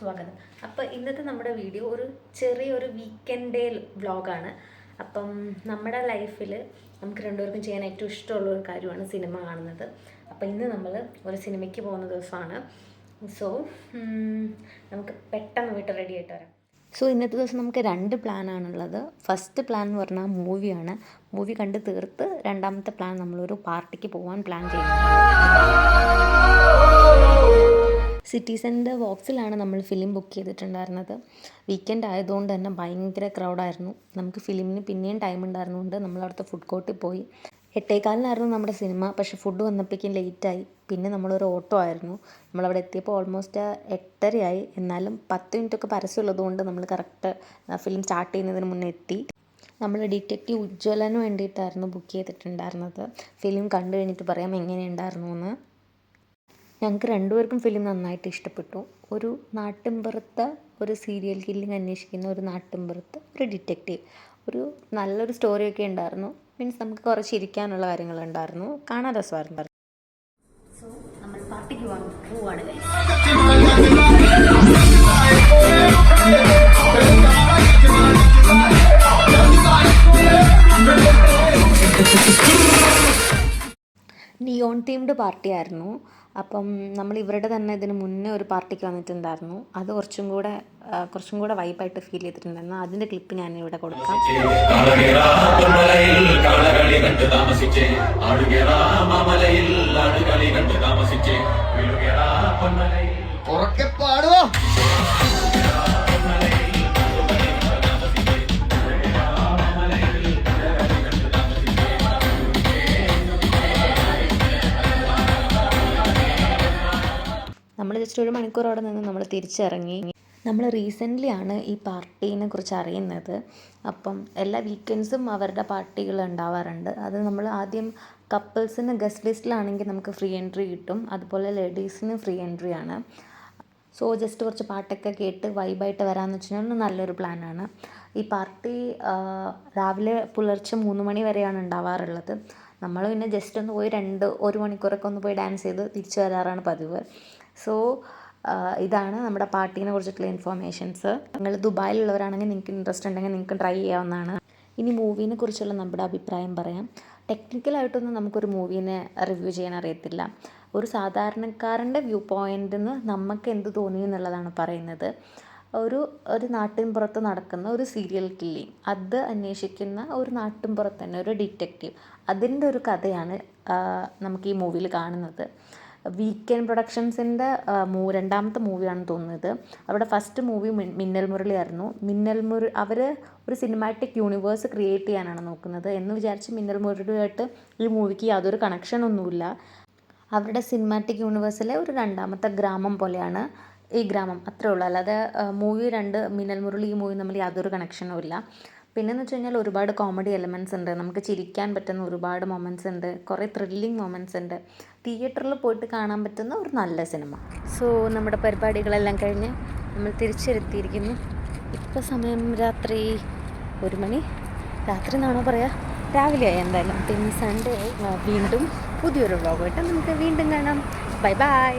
സ്വാഗതം. അപ്പോൾ ഇന്നത്തെ നമ്മുടെ വീഡിയോ ഒരു ചെറിയൊരു വീക്കെൻഡ് ഡേ വ്ളോഗാണ്. അപ്പം നമ്മുടെ ലൈഫിൽ നമുക്ക് രണ്ടുപേർക്കും ചെയ്യാൻ ഏറ്റവും ഇഷ്ടമുള്ള ഒരു കാര്യമാണ് സിനിമ കാണുന്നത്. അപ്പോൾ ഇന്ന് നമ്മൾ ഒരു സിനിമയ്ക്ക് പോകുന്ന ദിവസമാണ്. സോ നമുക്ക് പെട്ടെന്ന് വീട്ടിൽ റെഡി ആയിട്ട് വരാം. സോ ഇന്നത്തെ ദിവസം നമുക്ക് 2 പ്ലാനാണുള്ളത്. ഫസ്റ്റ് പ്ലാൻ എന്ന് പറഞ്ഞാൽ മൂവിയാണ്. മൂവി കണ്ട് തീർത്ത് രണ്ടാമത്തെ പ്ലാൻ നമ്മളൊരു പാർട്ടിക്ക് പോകാൻ പ്ലാൻ ചെയ്യുന്നത്. സിറ്റിസൻ്റെ വോക്സിലാണ് നമ്മൾ ഫിലിം ബുക്ക് ചെയ്തിട്ടുണ്ടായിരുന്നത്. വീക്കെൻഡ് ആയതുകൊണ്ട് തന്നെ ഭയങ്കര ക്രൗഡായിരുന്നു. നമുക്ക് ഫിലിമിന് പിന്നെയും ടൈം ഉണ്ടായിരുന്നുകൊണ്ട് നമ്മളവിടുത്തെ ഫുഡ് കോർട്ടിൽ പോയി. 8:15 നമ്മുടെ സിനിമ. പക്ഷേ ഫുഡ് വന്നപ്പോഴേക്കും ലേറ്റായി. പിന്നെ നമ്മളൊരു ഓട്ടോ ആയിരുന്നു. നമ്മളവിടെ എത്തിയപ്പോൾ ഓൾമോസ്റ്റ് 8:30 എന്നാലും 10 മിനിറ്റൊക്കെ പരസ്യമുള്ളതുകൊണ്ട് നമ്മൾ കറക്റ്റ് ഫിലിം സ്റ്റാർട്ട് ചെയ്യുന്നതിന് മുന്നേ എത്തി. നമ്മൾ ഡിറ്റക്റ്റീവ് ഉജ്ജ്വലന് വേണ്ടിയിട്ടായിരുന്നു ബുക്ക് ചെയ്തിട്ടുണ്ടായിരുന്നത്. ഫിലിം കണ്ടു കഴിഞ്ഞിട്ട് പറയാം എങ്ങനെയുണ്ടായിരുന്നു എന്ന്. ഞങ്ങൾക്ക് രണ്ടുപേർക്കും ഫിലിം നന്നായിട്ട് ഇഷ്ടപ്പെട്ടു. ഒരു നാട്ടിൻപുറത്ത് ഒരു സീരിയൽ കില്ലിങ് അന്വേഷിക്കുന്ന ഒരു നാട്ടിൻപുറത്ത് ഒരു ഡിറ്റക്റ്റീവ്, ഒരു നല്ലൊരു സ്റ്റോറിയൊക്കെ ഉണ്ടായിരുന്നു. മീൻസ് നമുക്ക് കുറച്ച് ഇരിക്കാനുള്ള കാര്യങ്ങളുണ്ടായിരുന്നു. കാണാൻ രസമായിരുന്നു. സോ നമ്മൾ പാർട്ടിക്ക് പോവാണ്. നിയോൺ തീംഡ് പാർട്ടി ആയിരുന്നു. അപ്പം നമ്മൾ ഇവരുടെ തന്നെ ഇതിന് മുന്നേ ഒരു പാർട്ടിക്ക് വന്നിട്ടുണ്ടായിരുന്നു. അത് കുറച്ചും കൂടെ വൈബായിട്ട് ഫീൽ ചെയ്തിട്ടുണ്ടായിരുന്നു. അതിൻ്റെ ക്ലിപ്പ് ഞാൻ ഇവിടെ കൊടുക്കാം. നമ്മൾ ജസ്റ്റ് 1 മണിക്കൂർ അവിടെ നിന്ന് നമ്മൾ തിരിച്ചിറങ്ങി. നമ്മൾ റീസെൻ്റ്ലി ആണ് ഈ പാർട്ടീനെ കുറിച്ച് അറിയുന്നത്. അപ്പം എല്ലാ വീക്കെൻഡ്സും അവരുടെ പാർട്ടികൾ ഉണ്ടാവാറുണ്ട്. അത് നമ്മൾ ആദ്യം കപ്പിൾസിന് ഗസ്റ്റ് ലിസ്റ്റിലാണെങ്കിൽ നമുക്ക് ഫ്രീ എൻട്രി കിട്ടും. അതുപോലെ ലേഡീസിന് ഫ്രീ എൻട്രി ആണ്. സോ ജസ്റ്റ് കുറച്ച് പാട്ടൊക്കെ കേട്ട് വൈബായിട്ട് വരാമെന്ന് വെച്ച് കഴിഞ്ഞാൽ നല്ലൊരു പ്ലാനാണ്. ഈ പാർട്ടി രാവിലെ പുലർച്ചെ 3 മണി വരെയാണ് ഉണ്ടാവാറുള്ളത്. നമ്മൾ പിന്നെ ജസ്റ്റ് ഒന്ന് പോയി 1 മണിക്കൂറൊക്കെ ഒന്ന് പോയി ഡാൻസ് ചെയ്ത് തിരിച്ചു വരാറാണ് പതിവ്. സോ ഇതാണ് നമ്മുടെ പാർട്ടീനെ കുറിച്ചിട്ടുള്ള ഇൻഫോർമേഷൻസ്. നിങ്ങൾ ദുബായിലുള്ളവരാണെങ്കിൽ നിങ്ങൾക്ക് ഇൻട്രസ്റ്റ് ഉണ്ടെങ്കിൽ നിങ്ങൾക്ക് ട്രൈ ചെയ്യാവുന്നതാണ്. ഇനി മൂവീനെ കുറിച്ചുള്ള നമ്മുടെ അഭിപ്രായം പറയാം. ടെക്നിക്കലായിട്ടൊന്നും നമുക്കൊരു മൂവീനെ റിവ്യൂ ചെയ്യാൻ അറിയത്തില്ല. ഒരു സാധാരണക്കാരൻ്റെ വ്യൂ പോയിൻ്റിൽ നിന്ന് നമുക്ക് എന്ത് തോന്നി എന്നുള്ളതാണ് പറയുന്നത്. ഒരു നാട്ടിൻപുറത്ത് നടക്കുന്ന ഒരു സീരിയൽ കില്ലിങ്, അത് അന്വേഷിക്കുന്ന ഒരു നാട്ടിൻപുറത്ത് തന്നെ ഒരു ഡിറ്റക്റ്റീവ്, അതിൻ്റെ ഒരു കഥയാണ് നമുക്ക് ഈ മൂവിയിൽ കാണുന്നത്. വീക്കെൻഡ് പ്രൊഡക്ഷൻസിൻ്റെ രണ്ടാമത്തെ മൂവിയാണെന്ന് തോന്നുന്നത്. അവിടെ ഫസ്റ്റ് മൂവി മിന്നൽ മുരളി ആയിരുന്നു. അവർ ഒരു സിനിമാറ്റിക് യൂണിവേഴ്സ് ക്രിയേറ്റ് ചെയ്യാനാണ് നോക്കുന്നത് എന്ന് വിചാരിച്ച് മിന്നൽ മുരളിയായിട്ട് ഈ മൂവിക്ക് യാതൊരു കണക്ഷനൊന്നുമില്ല. അവരുടെ സിനിമാറ്റിക് യൂണിവേഴ്സിലെ ഒരു രണ്ടാമത്തെ ഗ്രാമം പോലെയാണ് ഈ ഗ്രാമം, അത്രേ ഉള്ളൂ. അല്ലാതെ മൂവി 2 മിന്നൽ മുരളി ഈ മൂവി തമ്മിൽ യാതൊരു കണക്ഷനും ഇല്ല. പിന്നെയെന്ന് വെച്ച് കഴിഞ്ഞാൽ ഒരുപാട് കോമഡി എലമെൻറ്റ്സ് ഉണ്ട്. നമുക്ക് ചിരിക്കാൻ പറ്റുന്ന ഒരുപാട് മൊമെൻറ്റ്സ് ഉണ്ട്. കുറേ ത്രില്ലിങ് മൊമെൻറ്റ്സ് ഉണ്ട്. തിയേറ്ററിൽ പോയിട്ട് കാണാൻ പറ്റുന്ന ഒരു നല്ല സിനിമ. സോ നമ്മുടെ പരിപാടികളെല്ലാം കഴിഞ്ഞ് നമ്മൾ തിരിച്ചെത്തിയിരിക്കുന്നു. ഇപ്പോൾ സമയം രാത്രി 1 മണി. രാത്രി എന്നാണോ പറയുക, രാവിലെയായി എന്തായാലും. പിന്നെ സൺഡേ വീണ്ടും പുതിയൊരു വ്ളോഗായിട്ട് നമുക്ക് വീണ്ടും കാണാം. Bye bye.